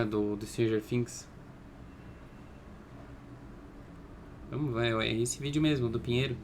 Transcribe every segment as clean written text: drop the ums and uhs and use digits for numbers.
do Stranger Things. Vamos, vai, é esse vídeo mesmo, do Pinheiro.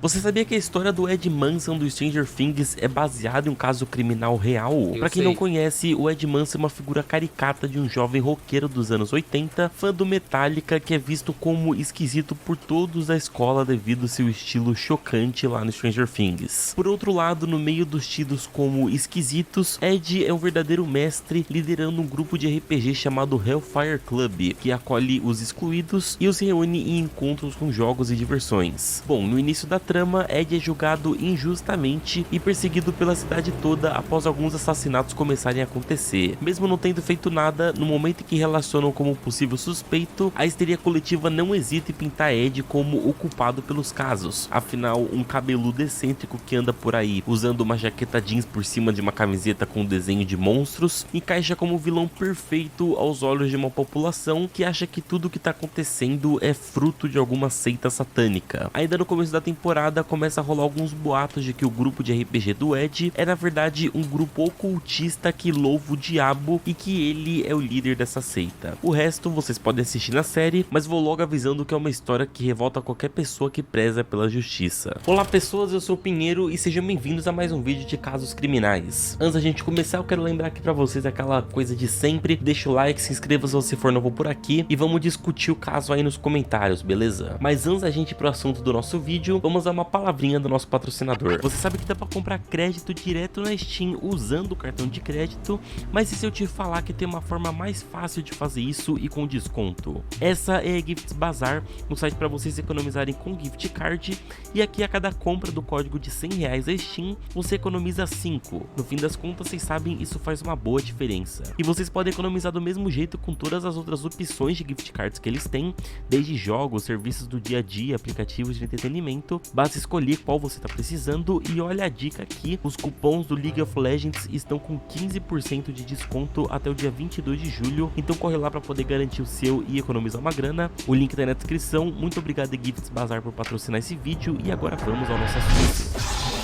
Você sabia que a história do Ed Manson do Stranger Things é baseada em um caso criminal real? Pra quem não conhece, o Ed Manson é uma figura caricata de um jovem roqueiro dos anos 80, fã do Metallica, que é visto como esquisito por todos da escola devido ao seu estilo chocante lá no Stranger Things. Por outro lado, no meio dos tidos como esquisitos, Ed é um verdadeiro mestre liderando um grupo de RPG chamado Hellfire Club, que acolhe os excluídos e os reúne em encontros com jogos e diversões. Bom, no início da trama, Ed é julgado injustamente e perseguido pela cidade toda após alguns assassinatos começarem a acontecer. Mesmo não tendo feito nada, no momento em que relacionam como possível suspeito, a histeria coletiva não hesita em pintar Ed como o culpado pelos casos. Afinal, um cabeludo excêntrico que anda por aí usando uma jaqueta jeans por cima de uma camiseta com desenho de monstros encaixa como o vilão perfeito aos olhos de uma população que acha que tudo o que está acontecendo é fruto de alguma seita satânica. Ainda no começo da temporada, começa a rolar alguns boatos de que o grupo de RPG do Ed é na verdade um grupo ocultista que louva o diabo e que ele é o líder dessa seita. O resto vocês podem assistir na série, mas vou logo avisando que é uma história que revolta qualquer pessoa que preza pela justiça. Olá pessoas, eu sou o Pinheiro e sejam bem-vindos a mais um vídeo de casos criminais. Antes da gente começar, eu quero lembrar aqui pra vocês aquela coisa de sempre: deixa o like, se inscreva se você for novo por aqui e vamos discutir o caso aí nos comentários, beleza? Mas antes da gente ir pro assunto do nosso vídeo, vamos dar uma palavrinha do nosso patrocinador. Você sabe que dá pra comprar crédito direto na Steam usando o cartão de crédito, mas e se eu te falar que tem uma forma mais fácil de fazer isso e com desconto? Essa é a Gifts Bazaar, um site para vocês economizarem com gift card, e aqui a cada compra do código de R$100 da Steam, você economiza 5. No fim das contas, vocês sabem, isso faz uma boa diferença. E vocês podem economizar do mesmo jeito com todas as outras opções de gift cards que eles têm, desde jogos, serviços do dia a dia, aplicativos de entretenimento. Basta escolher qual você está precisando e olha a dica aqui: os cupons do League of Legends estão com 15% de desconto até o dia 22 de julho, então corre lá para poder garantir o seu e economizar uma grana. O link tá na descrição. Muito obrigado a Gifts Bazaar por patrocinar esse vídeo e agora vamos ao nosso assunto.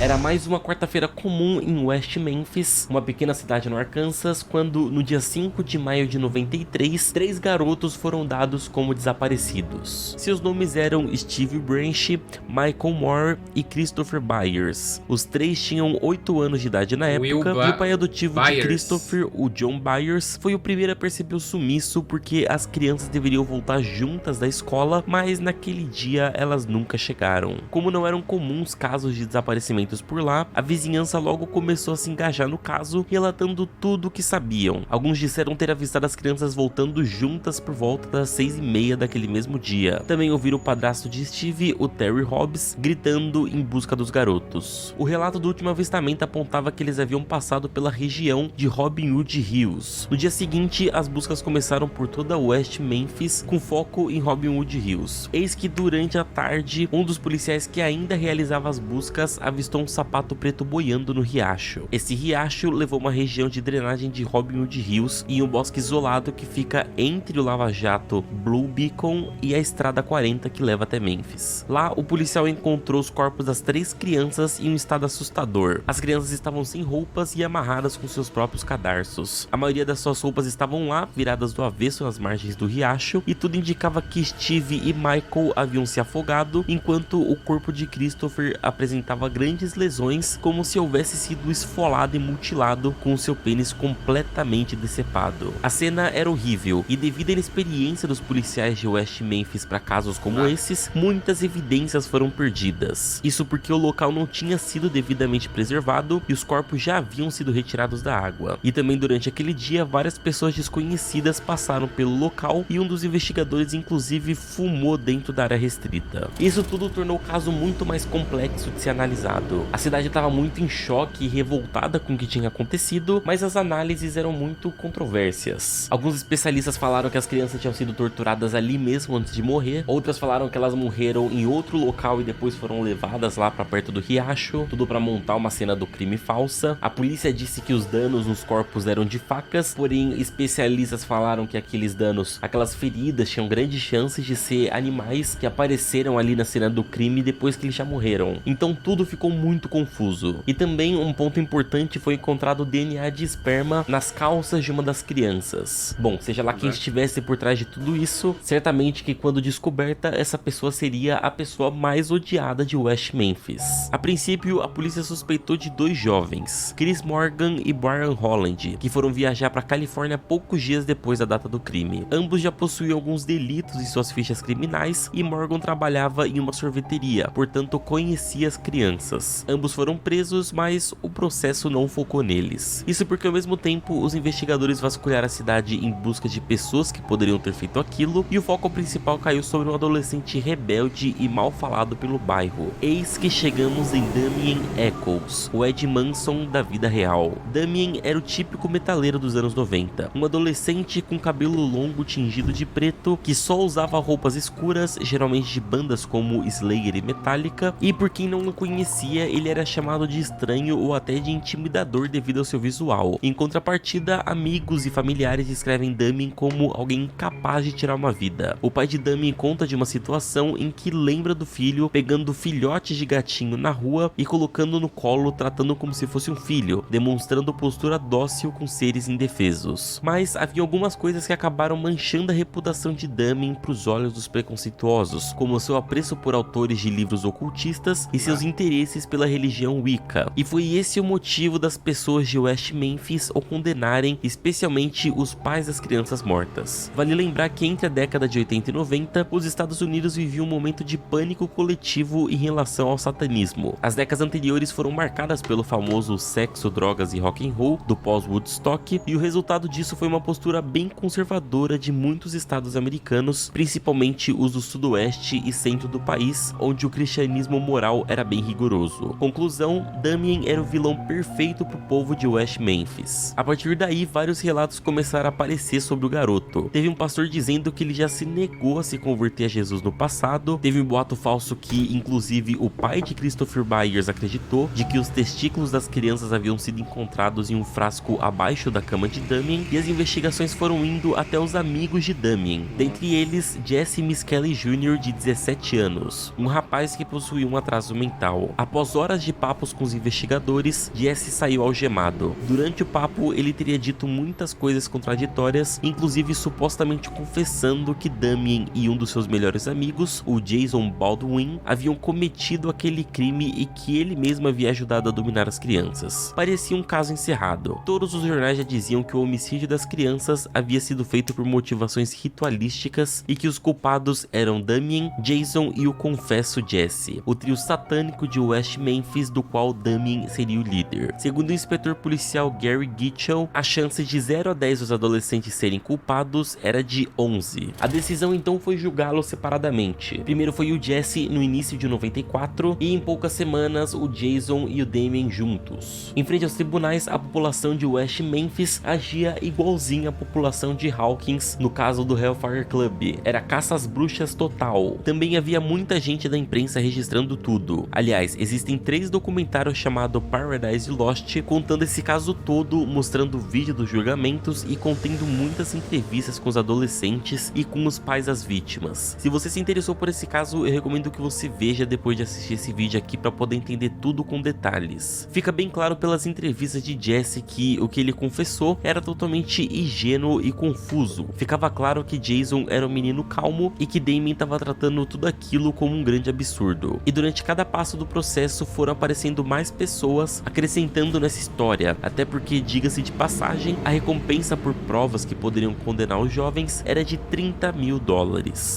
Era mais uma quarta-feira comum em West Memphis, uma pequena cidade no Arkansas, quando no dia 5 de maio de 93, 3 garotos foram dados como desaparecidos. Seus nomes eram Steve Branch, Michael Moore e Christopher Byers. Os 3 tinham 8 anos de idade na época e o pai adotivo de Christopher, o John Byers, foi o primeiro a perceber o sumiço porque as crianças deveriam voltar juntas da escola, mas naquele dia elas nunca chegaram. Como não eram comuns casos de desaparecimento por lá, a vizinhança logo começou a se engajar no caso, relatando tudo o que sabiam. Alguns disseram ter avistado as crianças voltando juntas por volta das 6h30 daquele mesmo dia. Também ouviram o padrasto de Steve, o Terry Hobbs, gritando em busca dos garotos. O relato do último avistamento apontava que eles haviam passado pela região de Robin Hood Hills. No dia seguinte, as buscas começaram por toda West Memphis, com foco em Robin Hood Hills. Eis que durante a tarde, um dos policiais que ainda realizava as buscas avistou um sapato preto boiando no riacho. Esse riacho levou uma região de drenagem de Robin Hood Hills e um bosque isolado que fica entre o lava-jato Blue Beacon e a estrada 40 que leva até Memphis. Lá, o policial encontrou os corpos das 3 crianças em um estado assustador. As crianças estavam sem roupas e amarradas com seus próprios cadarços. A maioria das suas roupas estavam lá, viradas do avesso nas margens do riacho, e tudo indicava que Steve e Michael haviam se afogado, enquanto o corpo de Christopher apresentava grandes lesões, como se houvesse sido esfolado e mutilado, com seu pênis completamente decepado. A cena era horrível e, devido à inexperiência dos policiais de West Memphis para casos como esses, muitas evidências foram perdidas. Isso porque o local não tinha sido devidamente preservado e os corpos já haviam sido retirados da água. E também durante aquele dia, várias pessoas desconhecidas passaram pelo local e um dos investigadores inclusive fumou dentro da área restrita. Isso tudo tornou o caso muito mais complexo de ser analisado. tudo. A cidade estava muito em choque e revoltada com o que tinha acontecido, mas as análises eram muito controvérsias. Alguns especialistas falaram que as crianças tinham sido torturadas ali mesmo antes de morrer, outras falaram que elas morreram em outro local e depois foram levadas lá para perto do riacho, tudo para montar uma cena do crime falsa. A polícia disse que os danos nos corpos eram de facas, porém especialistas falaram que aqueles danos, aquelas feridas, tinham grandes chances de ser animais que apareceram ali na cena do crime depois que eles já morreram. Então tudo ficou muito confuso. E também um ponto importante, foi encontrado o DNA de esperma nas calças de uma das crianças. Bom, seja lá quem estivesse por trás de tudo isso, certamente que quando descoberta, essa pessoa seria a pessoa mais odiada de West Memphis. A princípio, a polícia suspeitou de dois jovens, Chris Morgan e Brian Holland, que foram viajar para Califórnia poucos dias depois da data do crime. Ambos já possuíam alguns delitos em suas fichas criminais e Morgan trabalhava em uma sorveteria, portanto conhecia as crianças. Ambos foram presos, mas o processo não focou neles. Isso porque ao mesmo tempo os investigadores vasculharam a cidade em busca de pessoas que poderiam ter feito aquilo, e o foco principal caiu sobre um adolescente rebelde e mal falado pelo bairro. Eis que chegamos em Damien Echols, o Ed Manson da vida real. Damien era o típico metaleiro dos anos 90, um adolescente com cabelo longo tingido de preto, que só usava roupas escuras, geralmente de bandas como Slayer e Metallica, e por quem não o conhecia, ele era chamado de estranho ou até de intimidador devido ao seu visual. Em contrapartida, amigos e familiares descrevem Damien como alguém incapaz de tirar uma vida. O pai de Damien conta de uma situação em que lembra do filho pegando filhotes de gatinho na rua e colocando no colo, tratando como se fosse um filho, demonstrando postura dócil com seres indefesos. Mas havia algumas coisas que acabaram manchando a reputação de Damien para os olhos dos preconceituosos, como seu apreço por autores de livros ocultistas e seus interesses pela religião Wicca. E foi esse o motivo das pessoas de West Memphis o condenarem, especialmente os pais das crianças mortas. Vale lembrar que entre a década de 80 e 90, os Estados Unidos viviam um momento de pânico coletivo em relação ao satanismo. As décadas anteriores foram marcadas pelo famoso sexo, drogas e rock and roll do pós-Woodstock, e o resultado disso foi uma postura bem conservadora de muitos estados americanos, principalmente os do sudoeste e centro do país, onde o cristianismo moral era bem rigoroso. Conclusão, Damien era o vilão perfeito pro povo de West Memphis. A partir daí, vários relatos começaram a aparecer sobre o garoto. Teve um pastor dizendo que ele já se negou a se converter a Jesus no passado, teve um boato falso que, inclusive, o pai de Christopher Byers acreditou, de que os testículos das crianças haviam sido encontrados em um frasco abaixo da cama de Damien, e as investigações foram indo até os amigos de Damien, dentre eles Jesse Miskelly Jr., de 17 anos, um rapaz que possuía um atraso mental. Após horas de papos com os investigadores, Jesse saiu algemado. Durante o papo, ele teria dito muitas coisas contraditórias, inclusive supostamente confessando que Damien e um dos seus melhores amigos, o Jason Baldwin, haviam cometido aquele crime e que ele mesmo havia ajudado a dominar as crianças. Parecia um caso encerrado. Todos os jornais já diziam que o homicídio das crianças havia sido feito por motivações ritualísticas e que os culpados eram Damien, Jason e o confesso Jesse, o trio satânico de West Memphis, do qual Damien seria o líder. Segundo o inspetor policial Gary Gitchell, a chance de 0 a 10 dos adolescentes serem culpados era de 11. A decisão então foi julgá-los separadamente. Primeiro foi o Jesse no início de 94 e em poucas semanas o Jason e o Damien juntos. Em frente aos tribunais, a população de West Memphis agia igualzinho à população de Hawkins no caso do Hellfire Club. Era caça às bruxas total. Também havia muita gente da imprensa registrando tudo. Aliás, existem 3 documentários chamados Paradise Lost contando esse caso todo, mostrando vídeo dos julgamentos e contendo muitas entrevistas com os adolescentes e com os pais das vítimas. Se você se interessou por esse caso, eu recomendo que você veja depois de assistir esse vídeo aqui para poder entender tudo com detalhes. Fica bem claro pelas entrevistas de Jesse que o que ele confessou era totalmente ingênuo e confuso. Ficava claro que Jason era um menino calmo e que Damien estava tratando tudo aquilo como um grande absurdo. E durante cada passo do processo foram aparecendo mais pessoas acrescentando nessa história, até porque, diga-se de passagem, a recompensa por provas que poderiam condenar os jovens era de $30 mil.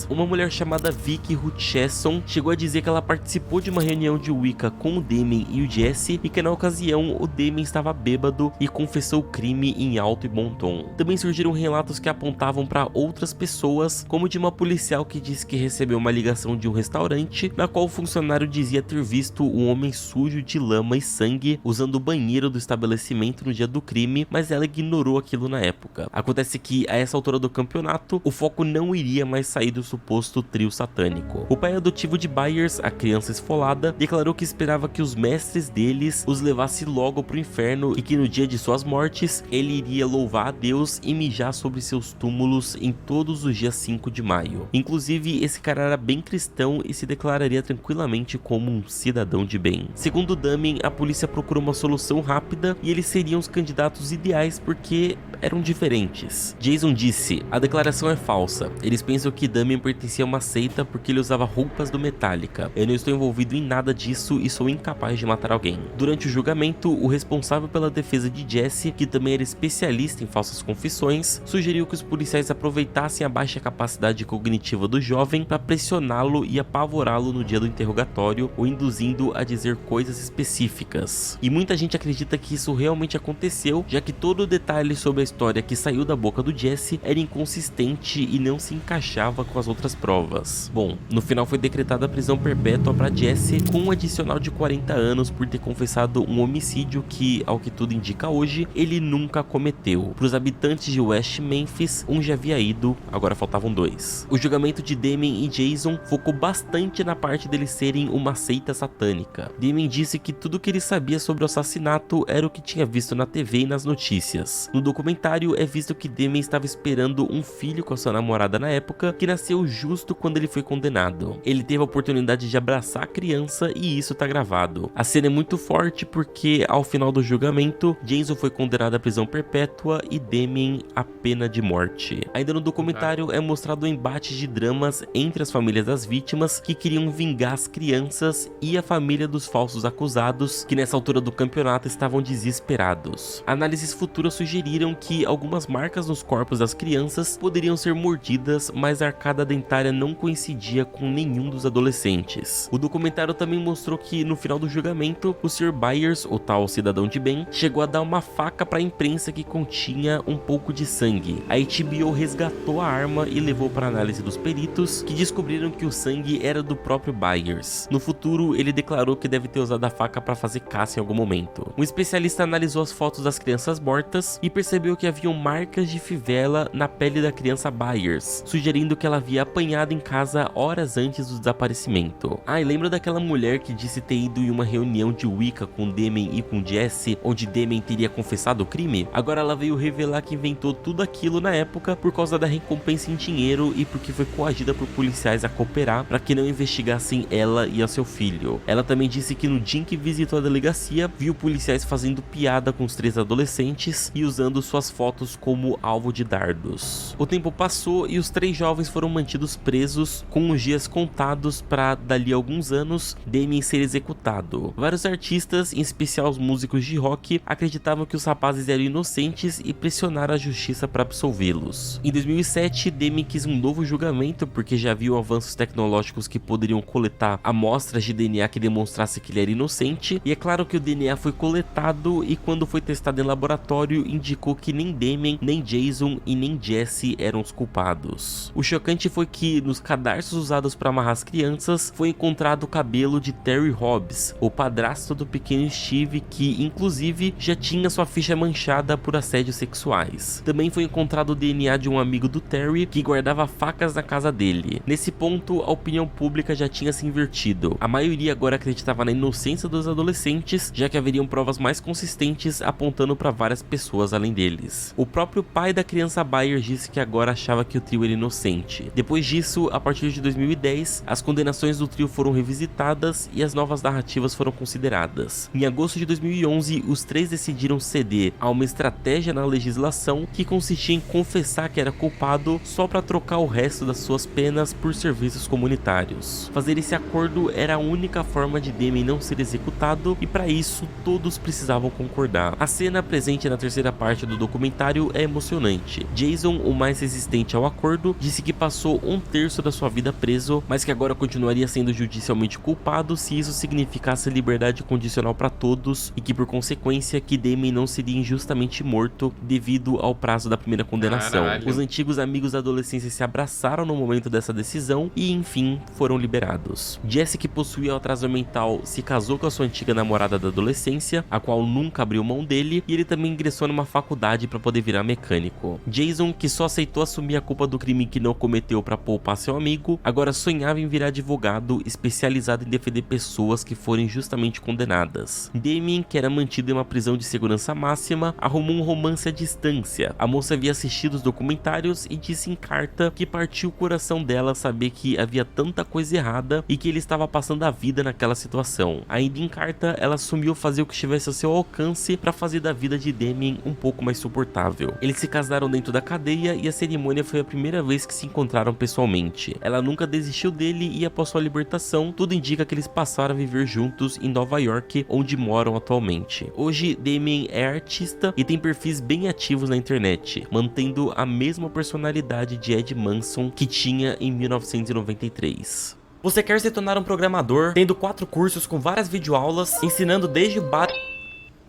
Uma mulher chamada Vicky Hutchesson chegou a dizer que ela participou de uma reunião de Wicca com o Damien e o Jesse e que na ocasião o Damien estava bêbado e confessou o crime em alto e bom tom. Também surgiram relatos que apontavam para outras pessoas, como de uma policial que disse que recebeu uma ligação de um restaurante na qual o funcionário dizia ter visto um homem sujo de lama e sangue usando o banheiro do estabelecimento no dia do crime, mas ela ignorou aquilo na época. Acontece que, a essa altura do campeonato, o foco não iria mais sair do suposto trio satânico. O pai adotivo de Byers, a criança esfolada, declarou que esperava que os mestres deles os levasse logo pro inferno e que no dia de suas mortes, ele iria louvar a Deus e mijar sobre seus túmulos em todos os dias 5 de maio. Inclusive, esse cara era bem cristão e se declararia tranquilamente como um cidadão de bem. Segundo Damien, a polícia procurou uma solução rápida e eles seriam os candidatos ideais porque eram diferentes. Jason disse: a declaração é falsa. Eles pensam que Damien pertencia a uma seita porque ele usava roupas do Metallica. Eu não estou envolvido em nada disso e sou incapaz de matar alguém. Durante o julgamento, o responsável pela defesa de Jesse, que também era especialista em falsas confissões, sugeriu que os policiais aproveitassem a baixa capacidade cognitiva do jovem para pressioná-lo e apavorá-lo no dia do interrogatório, o induzindo a dizer coisas específicas. E muita gente acredita que isso realmente aconteceu, já que todo o detalhe sobre a história que saiu da boca do Jesse era inconsistente e não se encaixava com as outras provas. Bom, no final foi decretada a prisão perpétua para Jesse, com um adicional de 40 anos por ter confessado um homicídio que, ao que tudo indica hoje, ele nunca cometeu. Para os habitantes de West Memphis, um já havia ido, agora faltavam 2. O julgamento de Damien e Jason focou bastante na parte deles serem uma seita satânica. Damien disse que tudo que ele sabia sobre o assassinato era o que tinha visto na TV e nas notícias. No documentário é visto que Damien estava esperando um filho com a sua namorada na época, que nasceu justo quando ele foi condenado. Ele teve a oportunidade de abraçar a criança e isso tá gravado. A cena é muito forte porque, ao final do julgamento, Jason foi condenado à prisão perpétua e Damien à pena de morte. Ainda no documentário é mostrado o embate de dramas entre as famílias das vítimas que queriam vingar as crianças e a família dos falsos acusados, que nessa altura do campeonato estavam desesperados. Análises futuras sugeriram que algumas marcas nos corpos das crianças poderiam ser mordidas, mas a arcada dentária não coincidia com nenhum dos adolescentes. O documentário também mostrou que, no final do julgamento, o Sr. Byers, o tal cidadão de bem, chegou a dar uma faca para a imprensa que continha um pouco de sangue. A HBO resgatou a arma e levou para análise dos peritos, que descobriram que o sangue era do próprio Byers. No futuro, ele declarou que deve ter usado a faca para fazer caça em algum momento. Um especialista analisou as fotos das crianças mortas e percebeu que haviam marcas de fivela na pele da criança Byers, sugerindo que ela havia apanhado em casa horas antes do desaparecimento. E lembra daquela mulher que disse ter ido em uma reunião de Wicca com Damien e com Jesse, onde Damien teria confessado o crime? Agora ela veio revelar que inventou tudo aquilo na época por causa da recompensa em dinheiro e porque foi coagida por policiais a cooperar para que não investigassem ela e a seu filho. Ela também disse que no dia em que visitou a delegacia, viu policiais fazendo piada com os 3 adolescentes e usando suas fotos como alvo de dardos. O tempo passou e os 3 jovens foram mantidos presos, com os dias contados para, dali a alguns anos, Damien ser executado. Vários artistas, em especial os músicos de rock, acreditavam que os rapazes eram inocentes e pressionaram a justiça para absolvê-los. Em 2007, Damien quis um novo julgamento porque já viu avanços tecnológicos que poderiam coletar amostras de DNA que demonstrasse que ele era inocente, e é claro que o DNA foi coletado e quando foi testado em laboratório indicou que nem Damien, nem Jason e nem Jesse eram os culpados. O chocante foi que nos cadarços usados para amarrar as crianças foi encontrado o cabelo de Terry Hobbs, o padrasto do pequeno Steve, que inclusive já tinha sua ficha manchada por assédios sexuais. Também foi encontrado o DNA de um amigo do Terry que guardava facas na casa dele. Nesse ponto, a opinião pública já tinha se invertido. A maioria agora acreditava na inocência dos adolescentes, já que haveriam provas mais consistentes apontando para várias pessoas além deles. O próprio pai da criança Byers disse que agora achava que o trio era inocente. Depois disso, a partir de 2010, as condenações do trio foram revisitadas e as novas narrativas foram consideradas. Em agosto de 2011, os 3 decidiram ceder a uma estratégia na legislação que consistia em confessar que era culpado só para trocar o resto das suas penas por serviços comunitários. Fazer esse acordo era a única forma de Damien não ser executado e para isso todos precisavam concordar. A cena presente na terceira parte do documentário é emocionante. Jason, o mais resistente ao acordo, disse que passou 1/3 da sua vida preso, mas que agora continuaria sendo judicialmente culpado se isso significasse liberdade condicional para todos e que por consequência que Damien não seria injustamente morto devido ao prazo da primeira condenação. Caralho. Os antigos amigos da adolescência se abraçaram no momento dessa decisão e enfim foram liberados. Jesse, que possuía o atraso mental hospital, se casou com a sua antiga namorada da adolescência, a qual nunca abriu mão dele, e ele também ingressou numa faculdade para poder virar mecânico. Jason, que só aceitou assumir a culpa do crime que não cometeu para poupar seu amigo, agora sonhava em virar advogado especializado em defender pessoas que forem justamente condenadas. Damien, que era mantido em uma prisão de segurança máxima, arrumou um romance à distância. A moça havia assistido os documentários e disse em carta que partiu o coração dela saber que havia tanta coisa errada e que ele estava passando a vida naquela situação. Ainda em carta, ela assumiu fazer o que estivesse ao seu alcance para fazer da vida de Damien um pouco mais suportável. Eles se casaram dentro da cadeia e a cerimônia foi a primeira vez que se encontraram pessoalmente. Ela nunca desistiu dele e após sua libertação, tudo indica que eles passaram a viver juntos em Nova York, onde moram atualmente. Hoje, Damien é artista e tem perfis bem ativos na internet, mantendo a mesma personalidade de Ed Manson que tinha em 1993. Você quer se tornar um programador, tendo 4 cursos com várias videoaulas, ensinando desde o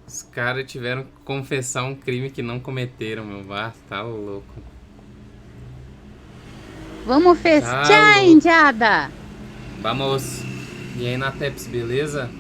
Os caras tiveram que confessar um crime que não cometeram, meu. Ah, tá louco. Vamos festejar, indiada! Vamos. E aí na Teps, beleza?